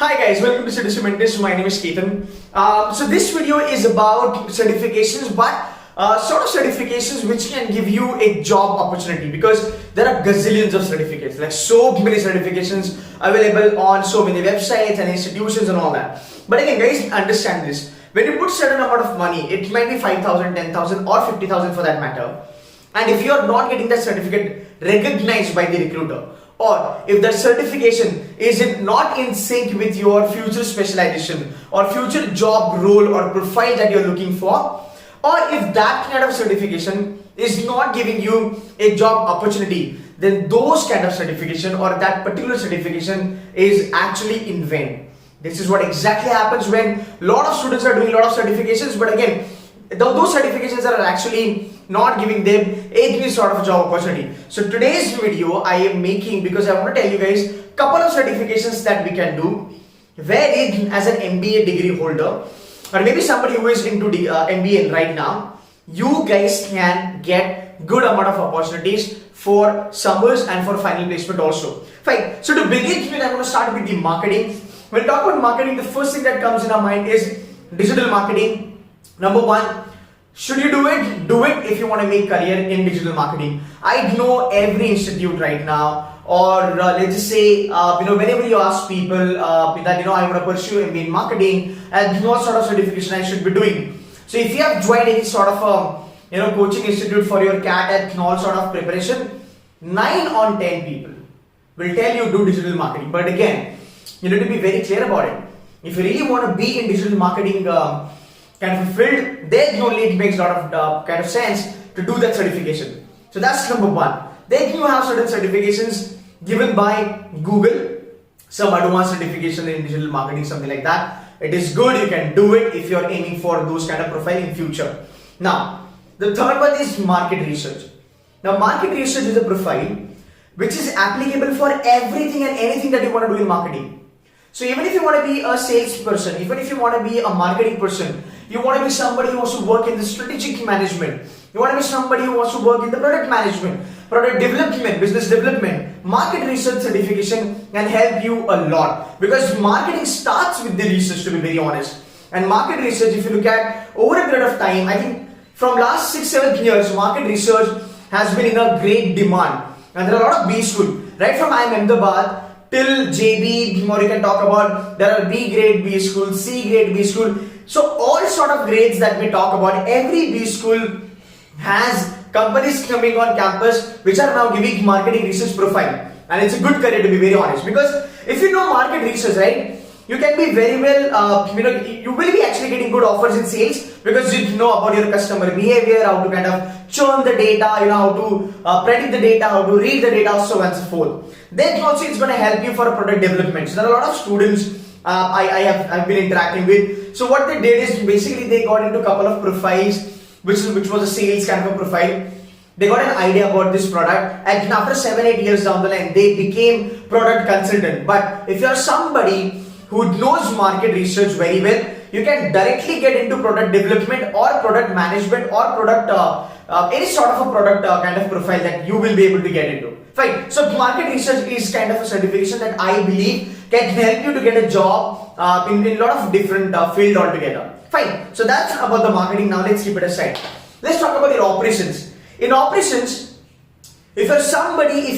Hi guys, welcome to Citizen. My name is Ketan. So this video is about certifications, but sort of certifications which can give you a job opportunity, because there are gazillions of certificates, like so many certifications available on so many websites and institutions and all that. But again guys, understand this. When you put certain amount of money, it might be 5,000, 10,000 or 50,000 for that matter. And if you are not getting that certificate recognized by the recruiter, or if that certification is not in sync with your future specialization or future job role or profile that you're looking for, or if that kind of certification is not giving you a job opportunity, then those kind of certification or that particular certification is actually in vain. This is what exactly happens when a lot of students are doing a lot of certifications, but again, those certifications are actually not giving them any sort of job opportunity. So today's video I am making because I want to tell you guys a couple of certifications that we can do, wherein as an MBA degree holder or maybe somebody who is into the MBA right now, you guys can get good amount of opportunities for summers and for final placement also. Fine. So to begin with, I'm going to start with the marketing. When we talk about marketing, the first thing that comes in our mind is digital marketing. Number one, should you do it? Do it if you want to make career in digital marketing. I know every institute right now, or let's just say, whenever you ask people that I want to pursue MBA in marketing and what sort of certification I should be doing. So if you have joined any sort of coaching institute for your CAT and all sort of preparation, 9 on 10 people will tell you do digital marketing. But again, you need to be very clear about it. If you really want to be in digital marketing kind of a field, then only it makes a lot of kind of sense to do that certification. So that's number one. Then you have certain certifications given by Google, some advanced certification in digital marketing, something like that. It is good, you can do it if you're aiming for those kind of profile in future. Now, the third one is market research. Now, market research is a profile which is applicable for everything and anything that you want to do in marketing. So even if you want to be a salesperson, even if you want to be a marketing person, you want to be somebody who wants to work in the strategic management, you want to be somebody who wants to work in the product management, product development, business development, market research certification can help you a lot, because marketing starts with the research, to be very honest. And market research, if you look at over a period of time, I think from last 6-7 years, market research has been in a great demand. And there are a lot of B school, right from IIM Ahmedabad till JB, or you can talk about, there are B grade B school, C grade B school. So all sort of grades that we talk about, every B school has companies coming on campus which are now giving marketing research profile. And it's a good career, to be very honest, because if you know market research, right, you can be very well, you will be actually getting good offers in sales, because you know about your customer behavior, how to kind of churn the data, how to predict the data, how to read the data, so on and so forth. Then also it's going to help you for product development. So there are a lot of students I've been interacting with. So what they did is basically they got into a couple of profiles, which was a sales kind of a profile. They got an idea about this product, and after 7-8 years down the line, they became product consultant. But if you are somebody who knows market research very well, you can directly get into product development or product management or product any sort of a product kind of profile that you will be able to get into. Fine. So market research is kind of a certification that I believe can help you to get a job in a lot of different field altogether. Fine. So that's about the marketing. Now let's keep it aside. Let's talk about your operations. In operations, if you're somebody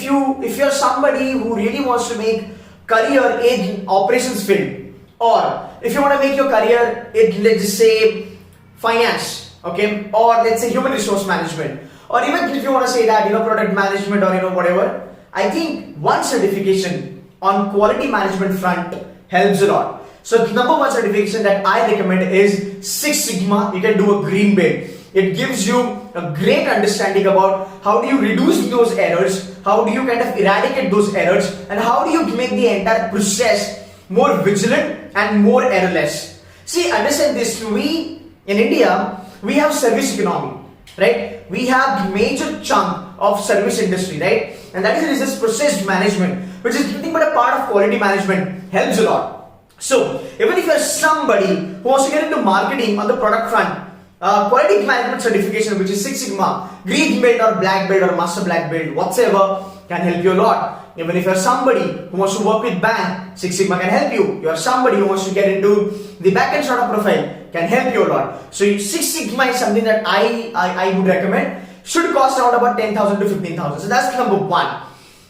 who really wants to make career in operations field, or if you want to make your career in, let's just say, finance, okay, or let's say human resource management, or even if you want to say that product management or whatever, I think one certification on quality management front helps a lot. So number one certification that I recommend is Six Sigma. You can do a green belt. It gives you a great understanding about how do you reduce those errors, how do you kind of eradicate those errors, and how do you make the entire process more vigilant and more errorless. See, understand this, we in India, we have service economy, right? We have major chunk of service industry, right? And that is this process management, which is nothing but a part of quality management, helps a lot. So even if you're somebody who wants to get into marketing on the product front, quality management certification, which is Six Sigma, green belt or black belt or master black belt, whatsoever, can help you a lot. Even if you're somebody who wants to work with bank, Six Sigma can help you. You're somebody who wants to get into the backend sort of profile, can help you a lot. So Six Sigma is something that I would recommend. Should cost around about 10,000 to 15,000. So that's number one.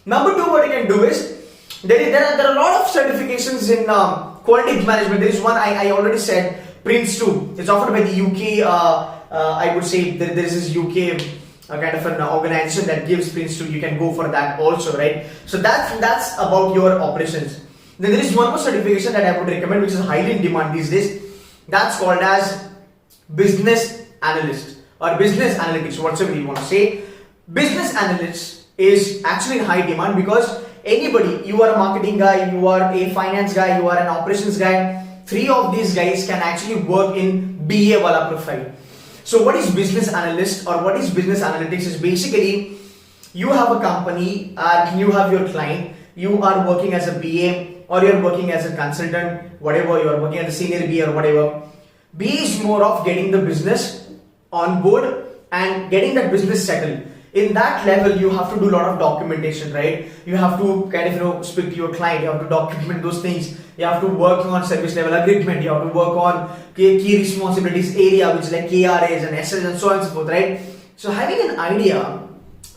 Number two, what you can do is, there are a lot of certifications in quality management. There is one I already said, Prince 2. It's offered by the UK. I would say there is this UK kind of an organization that gives Prince 2. You can go for that also, right? So that's about your operations. Then there is one more certification that I would recommend, which is highly in demand these days. That's called as Business Analyst or Business Analytics, whatever you want to say. Business Analyst is actually in high demand because anybody, you are a marketing guy, you are a finance guy, you are an operations guy, three of these guys can actually work in BA wala profile. So what is business analyst or what is business analytics is basically you have a company and you have your client, you are working as a BA or you're working as a consultant, whatever, you are working as a senior BA or whatever. BA is more of getting the business on board and getting that business settled. In that level, you have to do a lot of documentation, right? You have to kind of, speak to your client, you have to document those things. You have to work on service level agreement, you have to work on key responsibilities area, which is like KRAs and SLs and so on and so forth, right? So having an idea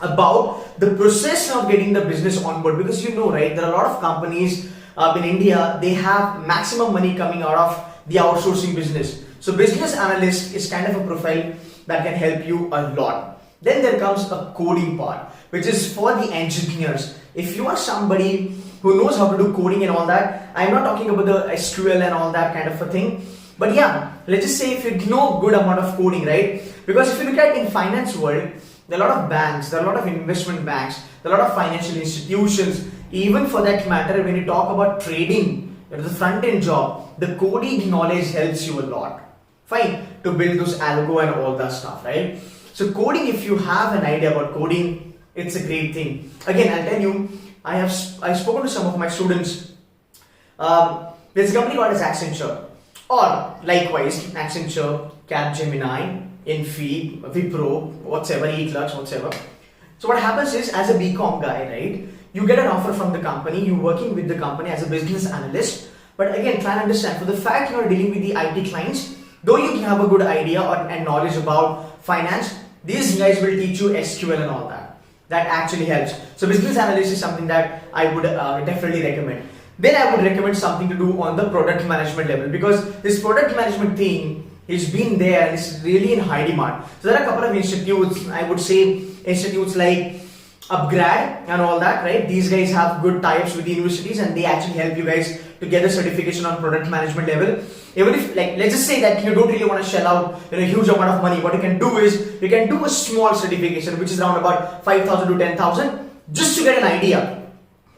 about the process of getting the business on board, because you know, right, there are a lot of companies in India, they have maximum money coming out of the outsourcing business. So business analyst is kind of a profile that can help you a lot. Then there comes a coding part, which is for the engineers. If you are somebody who knows how to do coding and all that, I'm not talking about the SQL and all that kind of a thing. But yeah, let's just say if you know good amount of coding, right? Because if you look at in finance world, there are a lot of banks, there are a lot of investment banks, there are a lot of financial institutions. Even for that matter, when you talk about trading, the front end job, the coding knowledge helps you a lot. Fine, to build those algo and all that stuff, right? So coding, if you have an idea about coding, it's a great thing. Again, I'll tell you, I've spoken to some of my students. There's a company called as Accenture, or likewise Accenture, Capgemini, Infeed, Wipro, whatever, eClasses, whatever. So what happens is, as a BCom guy, right, you get an offer from the company, you're working with the company as a business analyst. But again, try and understand, for the fact you're dealing with the IT clients, though you can have a good idea and knowledge about finance, these guys will teach you SQL and all that. That actually helps. So business analyst is something that I would definitely recommend. Then I would recommend something to do on the product management level, because this product management thing has been there and it's really in high demand. So there are a couple of institutes, I would say institutes like Upgrad and all that, right? These guys have good tie-ups with the universities and they actually help you guys to get a certification on product management level. Even if, like, let's just say that you don't really want to shell out a huge amount of money, what you can do is you can do a small certification, which is around about 5,000 to 10,000, just to get an idea.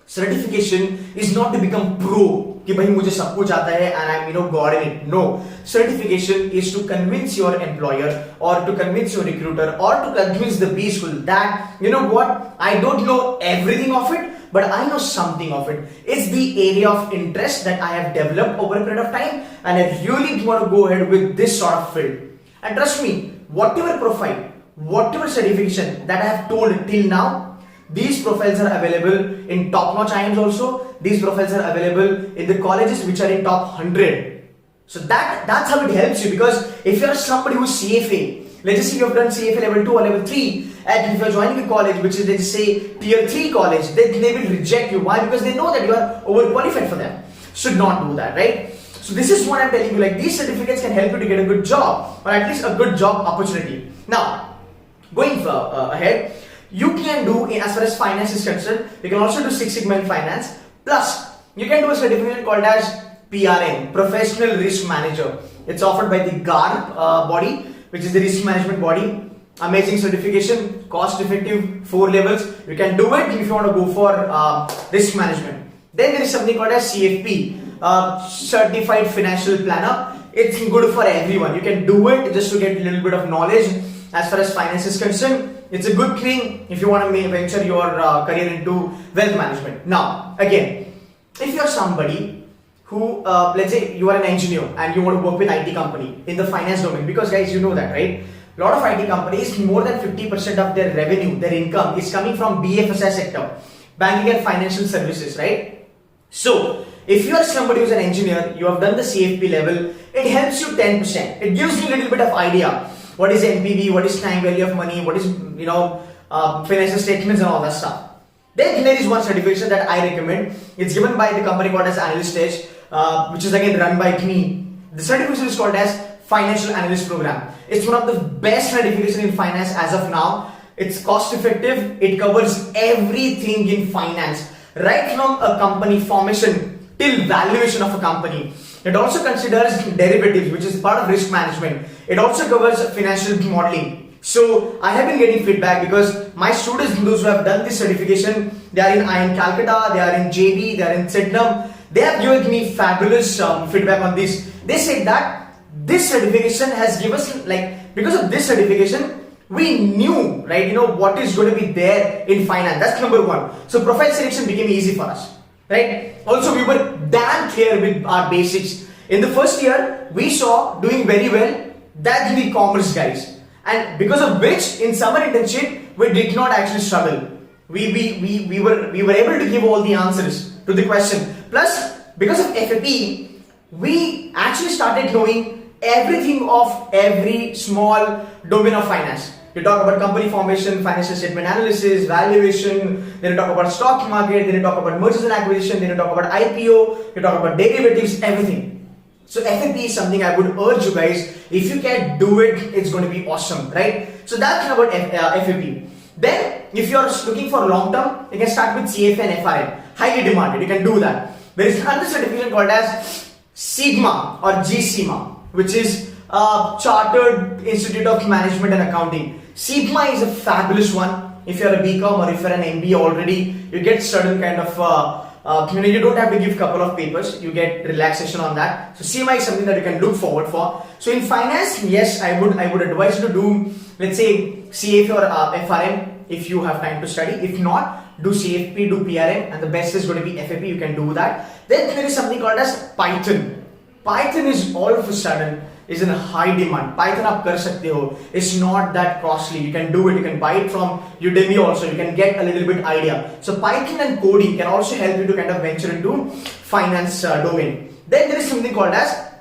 Certification is not to become pro, कि भाई मुझे सब कुछ आता है and I'm god in it. No, certification is to convince your employer or to convince your recruiter or to convince the B school that, you know what, I don't know everything of it, but I know something of it. It's the area of interest that I have developed over a period of time and I really want to go ahead with this sort of field. And trust me, whatever profile, whatever certification that I have told till now, these profiles are available in top-notch IIMs also. These profiles are available in the colleges which are in top 100. So that's how it helps you, because if you're somebody who's CFA, let's just say you have done CFA level 2 or level 3, and if you're joining a college which is, let's say, tier 3 college, they will reject you. Why? Because they know that you are overqualified for them. Should not do that, right? So this is what I'm telling you, like these certificates can help you to get a good job or at least a good job opportunity. Now, going ahead, you can do, as far as finance is concerned, you can also do Six Sigma in finance. Plus, you can do a certificate called as PRM, Professional Risk Manager. It's offered by the VARC body, which is the risk management body. Amazing certification, cost effective, 4 levels. You can do it if you want to go for risk management. Then there is something called as CFP, Certified Financial Planner. It's good for everyone. You can do it just to get a little bit of knowledge as far as finance is concerned. It's a good thing if you want to venture your career into wealth management. Now, again, if you're somebody who, let's say you are an engineer and you want to work with IT company in the finance domain, because guys, you know that, right? A lot of IT companies, more than 50% of their revenue, their income is coming from BFSI sector. banking and financial services, right? So if you are somebody who's an engineer, you have done the CFP level, it helps you 10%. It gives you a little bit of idea. What is NPV, what is time value of money, what is, financial statements and all that stuff. Then there is one certification that I recommend. It's given by the company called as Analyst, which is again run by me. The certification is called as Financial Analyst Program. It's one of the best certification in finance as of now. It's cost effective. It covers everything in finance, right from a company formation till valuation of a company. It also considers derivatives, which is part of risk management. It also covers financial modeling. So I have been getting feedback because my students, those who have done this certification, they are in Calcutta, they are in JB, they are in Sydenham. They have given me fabulous feedback on this. They said that this certification has given us, because of this certification, we knew, right, what is going to be there in finance. That's number one. So profile selection became easy for us, right? Also, we were damn clear with our basics. In the first year, we saw doing very well that the commerce guys. And because of which, in summer internship, we did not actually struggle. We were able to give all the answers to the question. Plus, because of FAP, we actually started knowing everything of every small domain of finance. You talk about company formation, financial statement analysis, valuation, then you talk about stock market, then you talk about mergers and acquisition, then you talk about IPO, you talk about derivatives, everything. So FAP is something I would urge you guys, if you can do it, it's going to be awesome, right? So that's about FAP. Then, if you're looking for long term, you can start with CFA and FRM. Highly demanded, you can do that. There is another certification called as Sigma or GCMA, which is Chartered Institute of Management and Accounting. Sigma is a fabulous one. If you're a BCom or if you're an MBA already, you get certain kind of you don't have to give couple of papers, you get relaxation on that. So CMA is something that you can look forward for. So in finance, yes, I would advise you to do, let's say, CFA or FRM if you have time to study. If not, do CFP, do PRM, and the best is going to be FAP. You can do that. Then there is something called as Python. Python is all of a sudden is in a high demand. Python aap kar sakte ho. It's not that costly. You can do it. You can buy it from Udemy also. You can get a little bit idea. So Python and coding can also help you to kind of venture into finance domain. Then there is something called as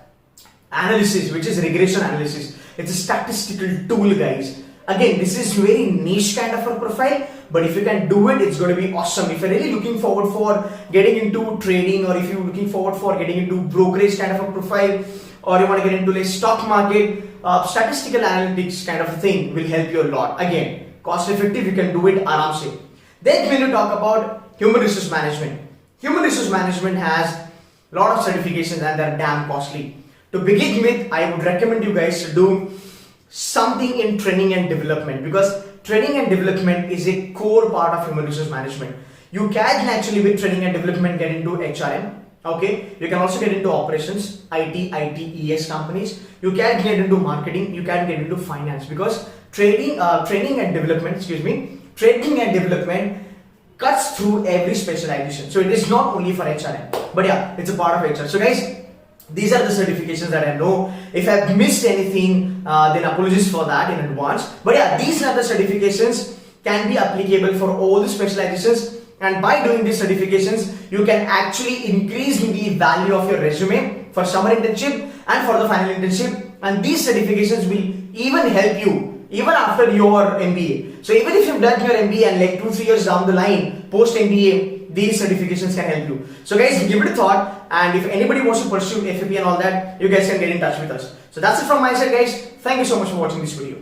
analysis, which is regression analysis. It's a statistical tool, guys. Again, this is very niche kind of a profile, but if you can do it, it's going to be awesome. If you're really looking forward for getting into trading, or if you're looking forward for getting into brokerage kind of a profile, or you want to get into like stock market, statistical analytics kind of a thing will help you a lot. Again, cost effective, you can do it aramse. Then when you talk about human resource management has a lot of certifications and they're damn costly. To begin with, I would recommend you guys to do something in training and development, because training and development is a core part of human resource management. You can actually with training and development get into HRM. Okay, you can also get into operations, ITES companies. You can get into marketing. You can get into finance, because training and development cuts through every specialization. So it is not only for HRM, but yeah, it's a part of HR. So guys, these are the certifications that I know. If I've missed anything, then apologies for that in advance. But yeah, these are the certifications can be applicable for all the specializations. And by doing these certifications, you can actually increase the value of your resume for summer internship and for the final internship. And these certifications will even help you even after your MBA. So even if you've done your MBA and like 2-3 years down the line, post MBA, these certifications can help you. So guys, give it a thought. And if anybody wants to pursue FAP and all that, you guys can get in touch with us. So that's it from my side, guys. Thank you so much for watching this video.